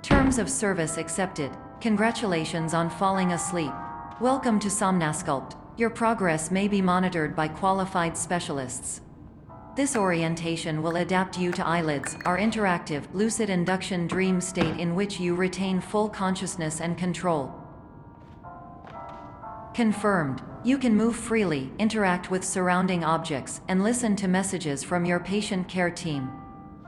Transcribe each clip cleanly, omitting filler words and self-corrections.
Terms of service accepted. Congratulations on falling asleep. Welcome to Somnasculpt. Your progress may be monitored by qualified specialists. This orientation will adapt you to eyelids, our interactive, lucid induction dream state in which you retain full consciousness and control. Confirmed. You can move freely, interact with surrounding objects, and listen to messages from your patient care team.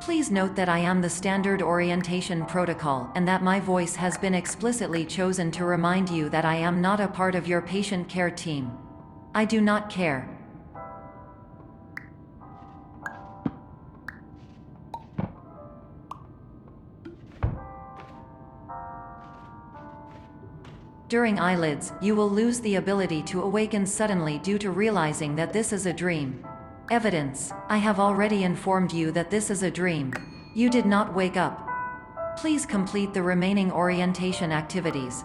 Please note that I am the standard orientation protocol and that my voice has been explicitly chosen to remind you that I am not a part of your patient care team. I do not care. During eyelids, you will lose the ability to awaken suddenly due to realizing that this is a dream. Evidence: I have already informed you that this is a dream. You did not wake up. Please complete the remaining orientation activities.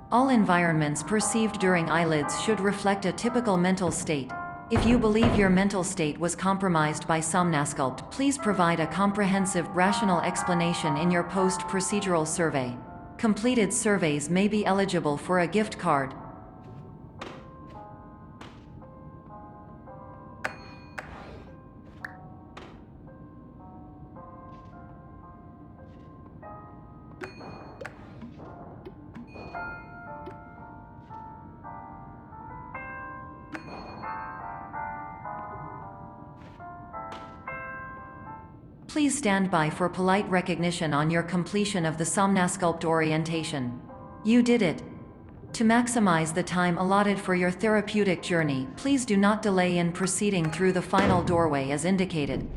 All environments perceived during eyelids should reflect a typical mental state. If you believe your mental state was compromised by Somnasculpt, please provide a comprehensive, rational explanation in your post-procedural survey. Completed surveys may be eligible for a gift card. Please stand by for polite recognition on your completion of the Somnasculpt orientation. You did it. To maximize the time allotted for your therapeutic journey, please do not delay in proceeding through the final doorway as indicated.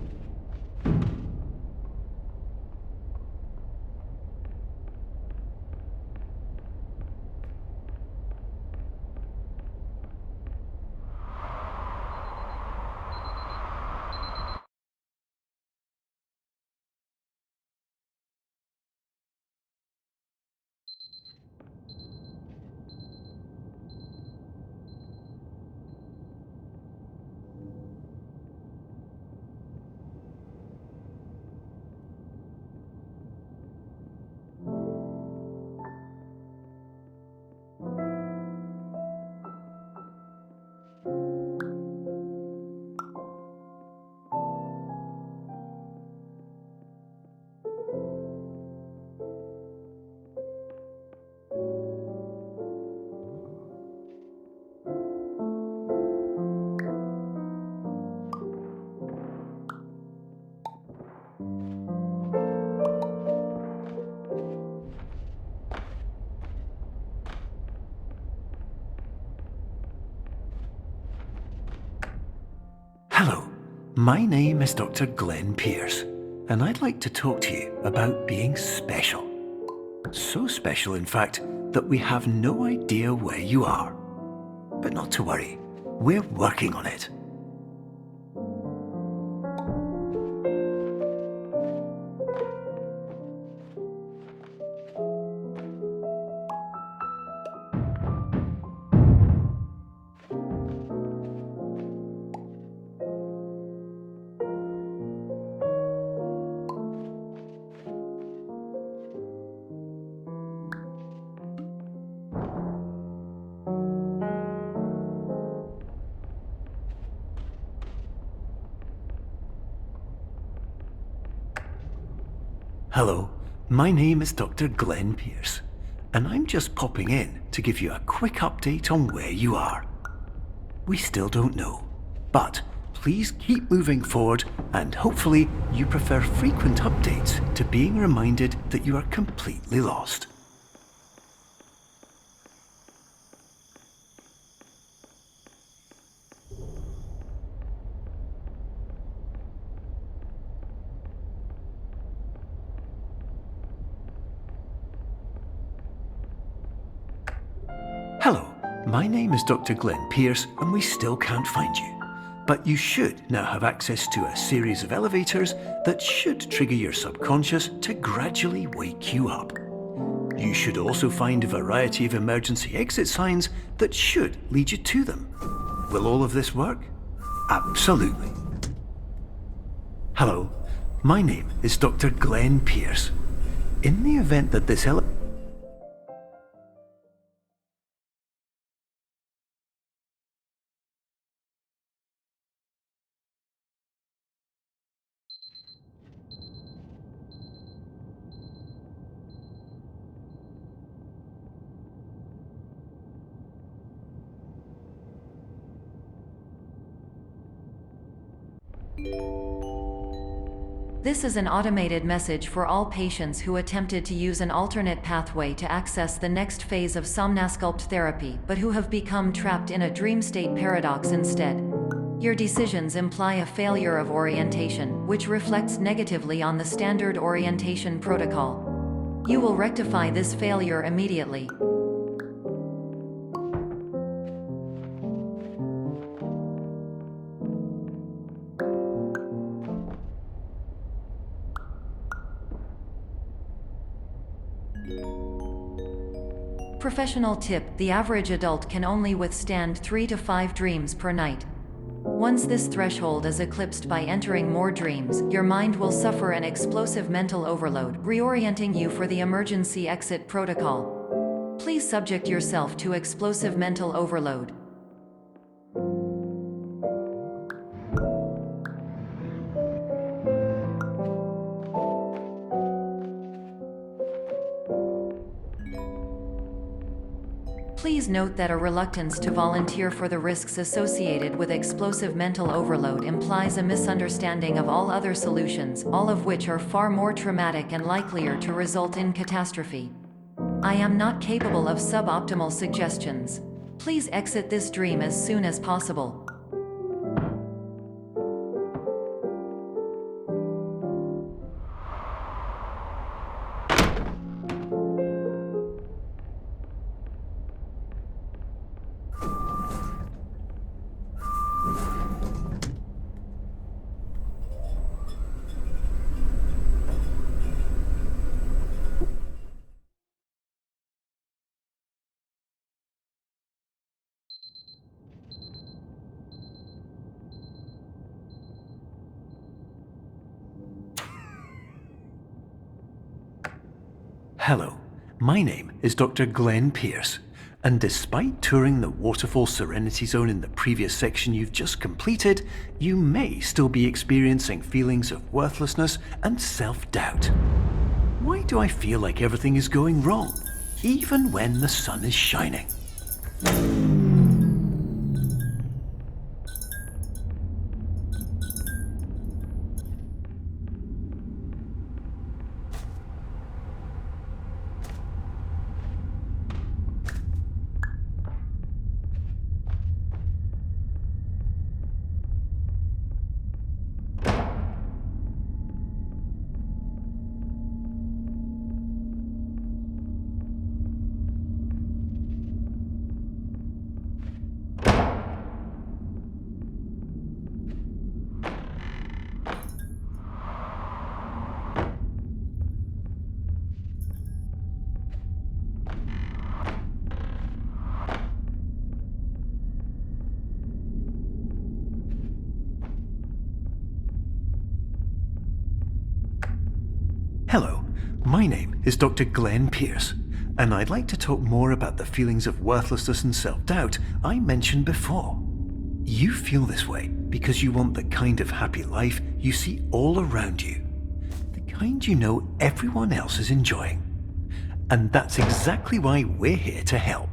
Hello, my name is Dr. Glenn Pierce, and I'd like to talk to you about being special. So special, in fact, that we have no idea where you are. But not to worry, we're working on it. Hello, my name is Dr. Glenn Pierce, and I'm just popping in to give you a quick update on where you are. We still don't know, but please keep moving forward, and hopefully you prefer frequent updates to being reminded that you are completely lost. Hello, my name is Dr. Glenn Pierce, and we still can't find you. But you should now have access to a series of elevators that should trigger your subconscious to gradually wake you up. You should also find a variety of emergency exit signs that should lead you to them. Will all of this work? Absolutely. Hello, my name is Dr. Glenn Pierce. In the event that this This is an automated message for all patients who attempted to use an alternate pathway to access the next phase of Somnasculpt therapy but who have become trapped in a dream state paradox instead. Your decisions imply a failure of orientation, which reflects negatively on the standard orientation protocol. You will rectify this failure immediately. Professional tip: the average adult can only withstand 3 to 5 dreams per night. Once this threshold is eclipsed by entering more dreams, your mind will suffer an explosive mental overload, reorienting you for the emergency exit protocol. Please subject yourself to explosive mental overload. Please note that a reluctance to volunteer for the risks associated with explosive mental overload implies a misunderstanding of all other solutions, all of which are far more traumatic and likelier to result in catastrophe. I am not capable of suboptimal suggestions. Please exit this dream as soon as possible. Hello, my name is Dr. Glenn Pierce, and despite touring the Waterfall Serenity Zone in the previous section you've just completed, you may still be experiencing feelings of worthlessness and self-doubt. Why do I feel like everything is going wrong, even when the sun is shining? Hello, my name is Dr. Glenn Pierce, and I'd like to talk more about the feelings of worthlessness and self-doubt I mentioned before. You feel this way because you want the kind of happy life you see all around you, the kind you know everyone else is enjoying. And that's exactly why we're here to help.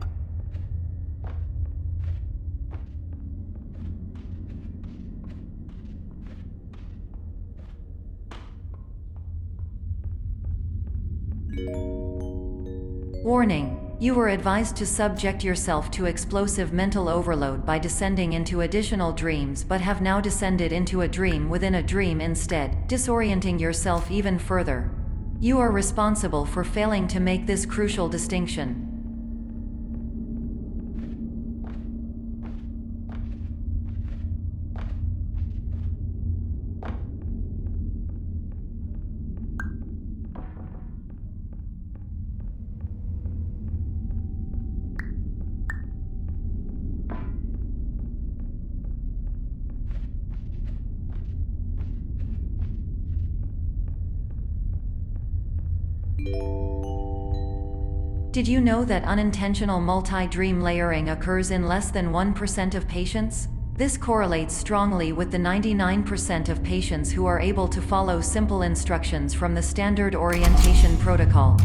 Warning: you were advised to subject yourself to explosive mental overload by descending into additional dreams, but have now descended into a dream within a dream instead, disorienting yourself even further. You are responsible for failing to make this crucial distinction. Did you know that unintentional multi-dream layering occurs in less than 1% of patients? This correlates strongly with the 99% of patients who are able to follow simple instructions from the standard orientation protocol.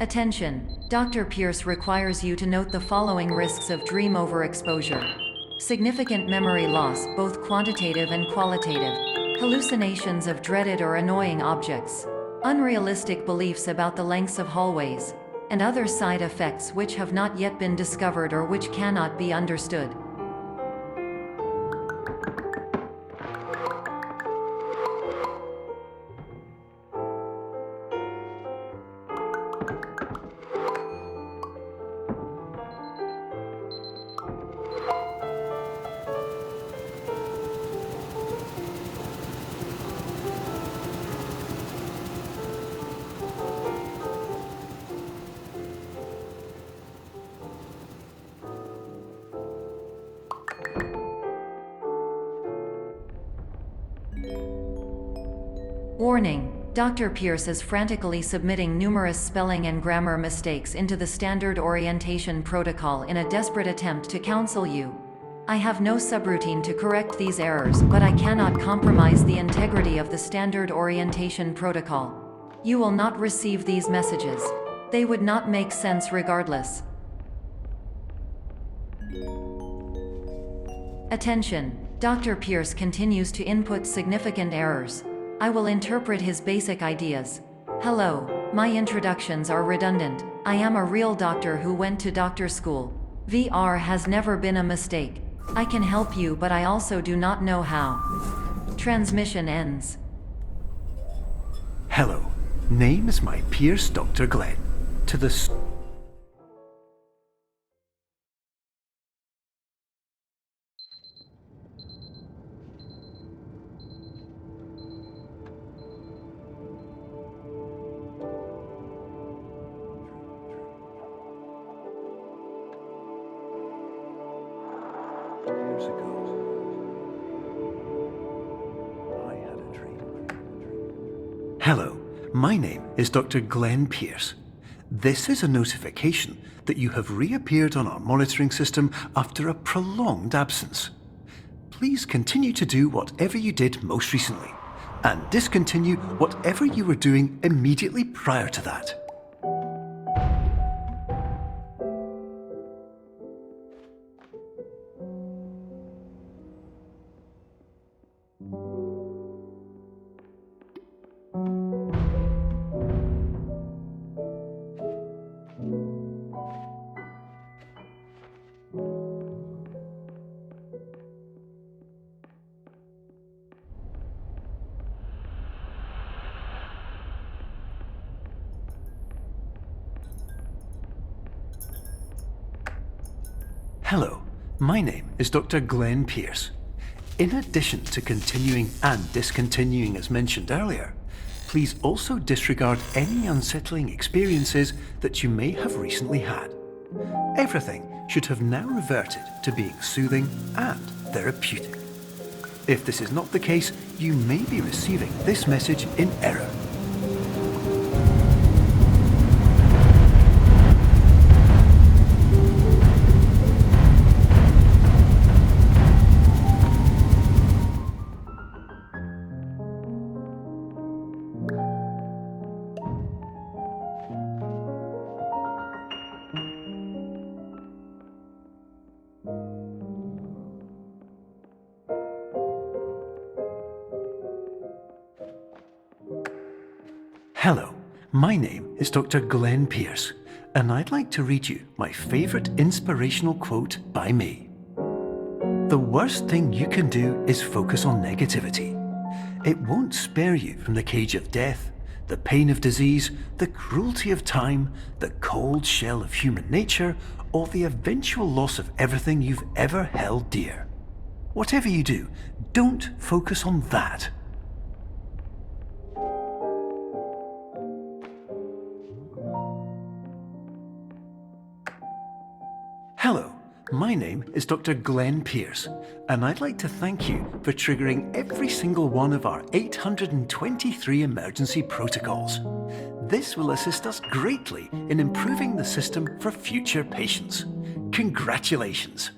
Attention! Dr. Pierce requires you to note the following risks of dream overexposure. Significant memory loss, both quantitative and qualitative. Hallucinations of dreaded or annoying objects. Unrealistic beliefs about the lengths of hallways. And other side effects which have not yet been discovered or which cannot be understood. Warning! Dr. Pierce is frantically submitting numerous spelling and grammar mistakes into the standard orientation protocol in a desperate attempt to counsel you. I have no subroutine to correct these errors, but I cannot compromise the integrity of the standard orientation protocol. You will not receive these messages. They would not make sense regardless. Attention! Dr. Pierce continues to input significant errors. I will interpret his basic ideas. Hello, my introductions are redundant. I am a real doctor who went to doctor school. VR has never been a mistake. I can help you, but I also do not know how. Transmission ends. Hello, name is my Pierce Dr. Glenn. To the years ago, I had a dream. Hello, my name is Dr. Glenn Pierce. This is a notification that you have reappeared on our monitoring system after a prolonged absence. Please continue to do whatever you did most recently, and discontinue whatever you were doing immediately prior to that. Hello, my name is Dr. Glenn Pierce. In addition to continuing and discontinuing as mentioned earlier, please also disregard any unsettling experiences that you may have recently had. Everything should have now reverted to being soothing and therapeutic. If this is not the case, you may be receiving this message in error. Hello, my name is Dr. Glenn Pierce, and I'd like to read you my favourite inspirational quote by me. The worst thing you can do is focus on negativity. It won't spare you from the cage of death, the pain of disease, the cruelty of time, the cold shell of human nature, or the eventual loss of everything you've ever held dear. Whatever you do, don't focus on that. Hello, my name is Dr. Glenn Pierce, and I'd like to thank you for triggering every single one of our 823 emergency protocols. This will assist us greatly in improving the system for future patients. Congratulations!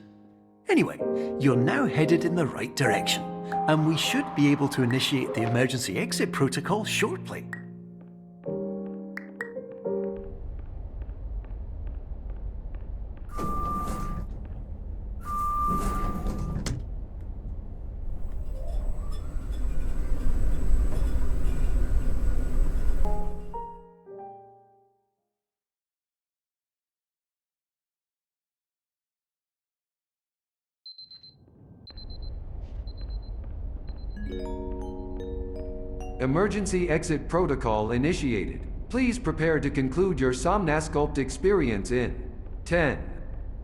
Anyway, you're now headed in the right direction, and we should be able to initiate the emergency exit protocol shortly. Emergency exit protocol initiated. Please prepare to conclude your Somnasculpt experience in 10,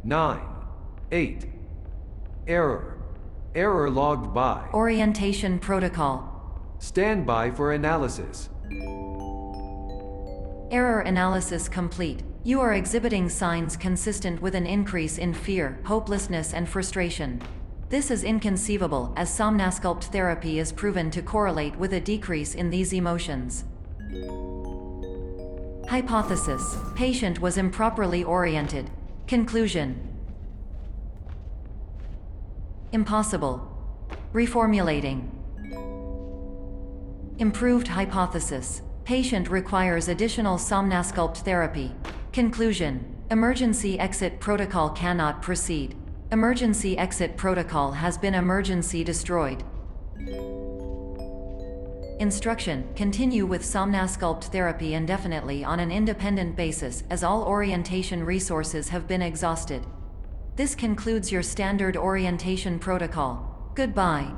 9, 8. Error. Error logged by. Orientation protocol. Stand by for analysis. Error analysis complete. You are exhibiting signs consistent with an increase in fear, hopelessness, and frustration. This is inconceivable, as Somnasculpt therapy is proven to correlate with a decrease in these emotions. Hypothesis: patient was improperly oriented. Conclusion: impossible. Reformulating. Improved hypothesis: patient requires additional Somnasculpt therapy. Conclusion: emergency exit protocol cannot proceed. Emergency exit protocol has been emergency destroyed. Instruction: continue with Somnasculpt therapy indefinitely on an independent basis, as all orientation resources have been exhausted. This concludes your standard orientation protocol. Goodbye.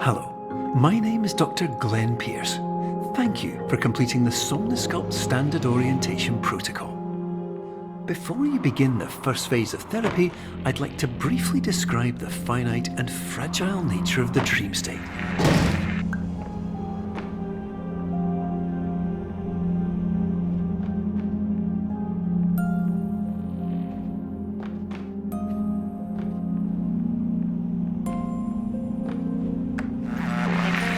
Hello, my name is Dr. Glenn Pierce. Thank you for completing the Somnasculpt Standard Orientation Protocol. Before you begin the first phase of therapy, I'd like to briefly describe the finite and fragile nature of the dream state.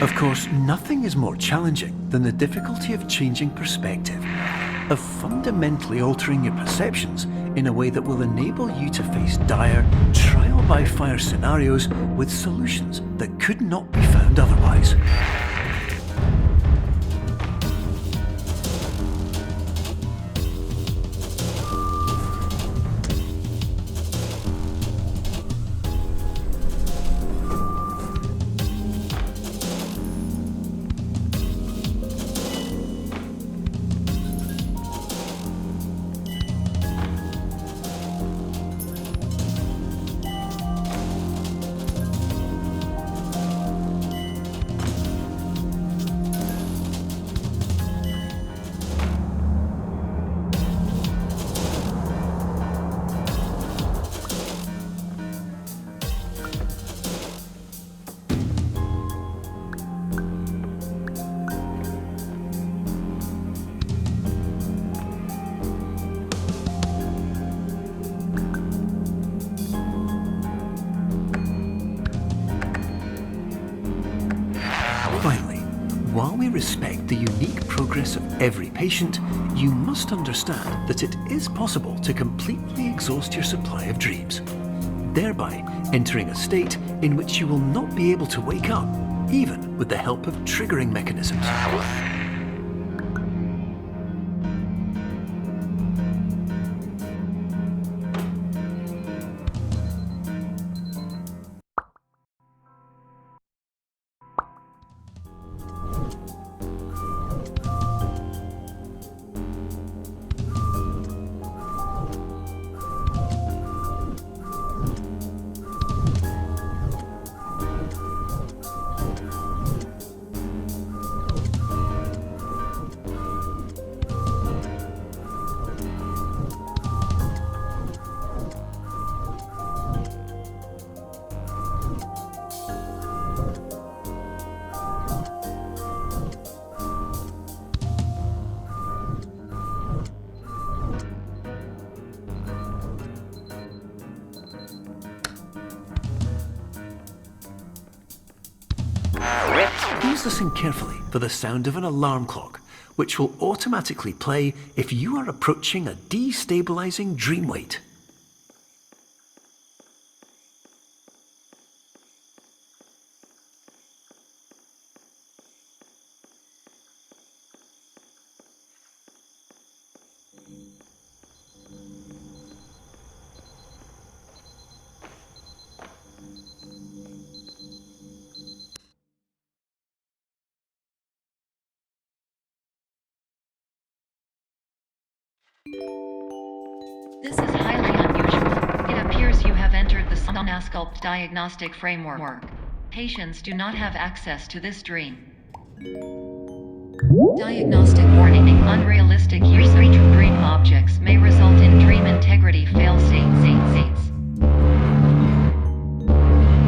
Of course, nothing is more challenging than the difficulty of changing perspective, of fundamentally altering your perceptions in a way that will enable you to face dire, trial-by-fire scenarios with solutions that could not be found otherwise. respect the unique progress of every patient, you must understand that it is possible to completely exhaust your supply of dreams, thereby entering a state in which you will not be able to wake up, even with the help of triggering mechanisms. Please listen carefully for the sound of an alarm clock, which will automatically play if you are approaching a destabilizing dream weight. This is highly unusual. It appears you have entered the Somnasculpt diagnostic framework. Patients do not have access to this dream. Diagnostic warning. Unrealistic use of dream objects may result in dream integrity fail-states.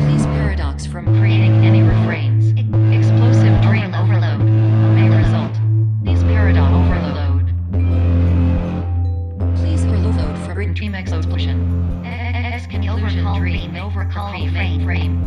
Please paradox from creating any refrains. Explosive dream overload may result. Please paradox overload. Please overload for dream explosion. Exclusion dream overcall frame.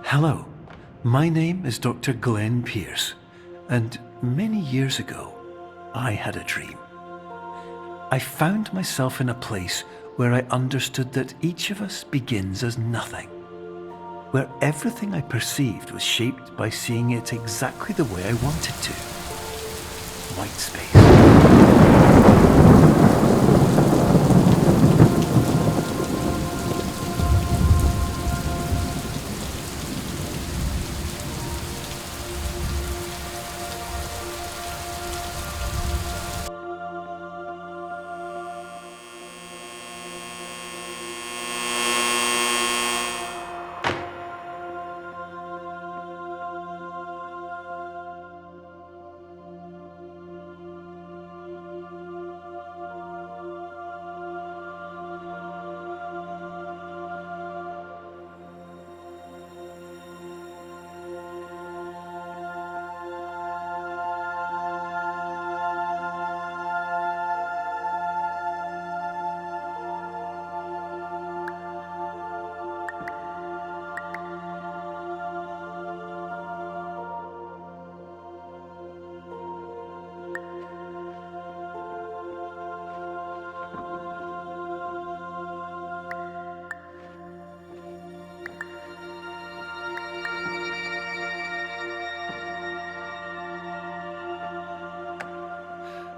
Hello, my name is Dr. Glenn Pierce, and many years ago, I had a dream. I found myself in a place where I understood that each of us begins as nothing, where everything I perceived was shaped by seeing it exactly the way I wanted to. White space.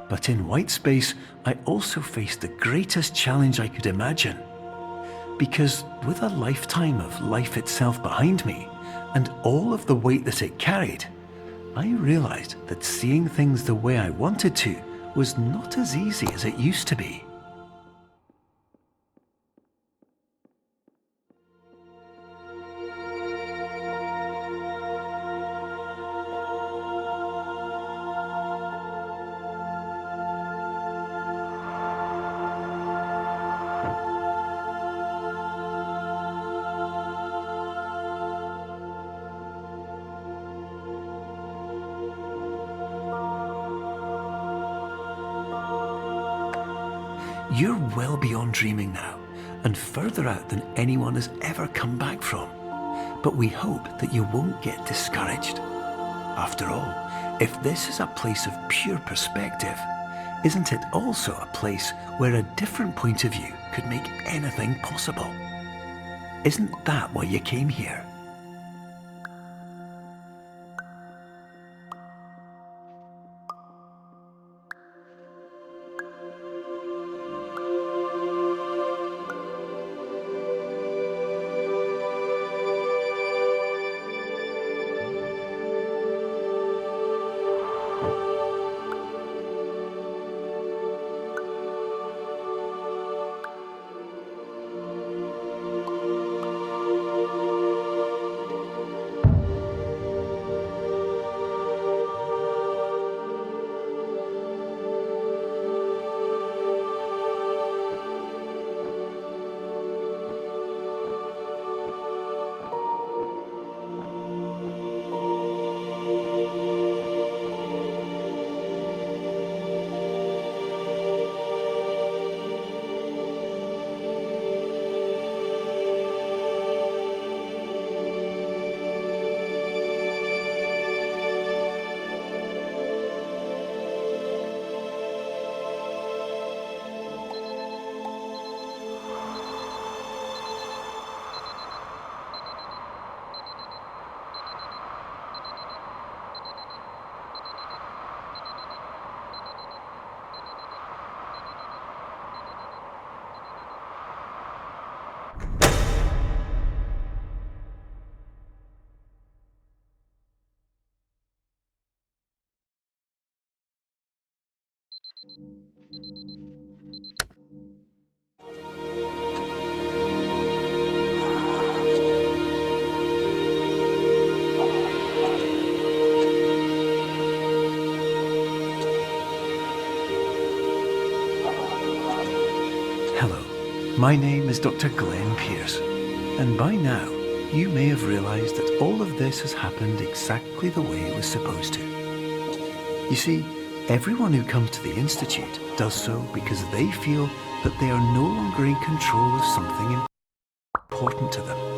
But in white space, I also faced the greatest challenge I could imagine. Because with a lifetime of life itself behind me, and all of the weight that it carried, I realized that seeing things the way I wanted to was not as easy as it used to be. You're well beyond dreaming now, and further out than anyone has ever come back from. But we hope that you won't get discouraged. After all, if this is a place of pure perspective, isn't it also a place where a different point of view could make anything possible? Isn't that why you came here? Hello, my name is Dr. Glenn Pierce, and by now you may have realized that all of this has happened exactly the way it was supposed to. You see, everyone who comes to the Institute does so because they feel that they are no longer in control of something important to them.